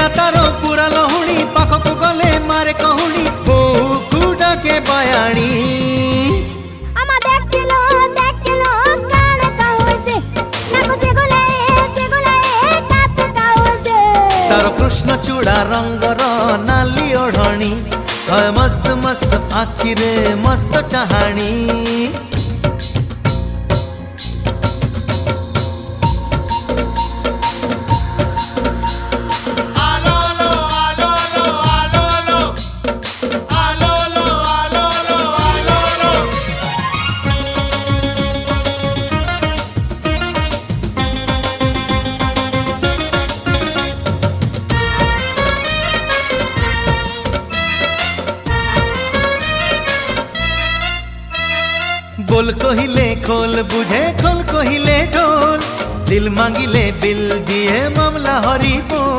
चेहरा तारो पूरा लहुणी पाखक गले मारे कहुणी बहु डाके बयाणी तारो कृष्ण चूड़ा रंगर नाली ओढ़णी मस्त मस्त आखिरे मस्त चाहाणी बोल कहिले खोल बुझे खोल कहिले ढोल दिल मांगिले बिल दिए मामला हरी बोल।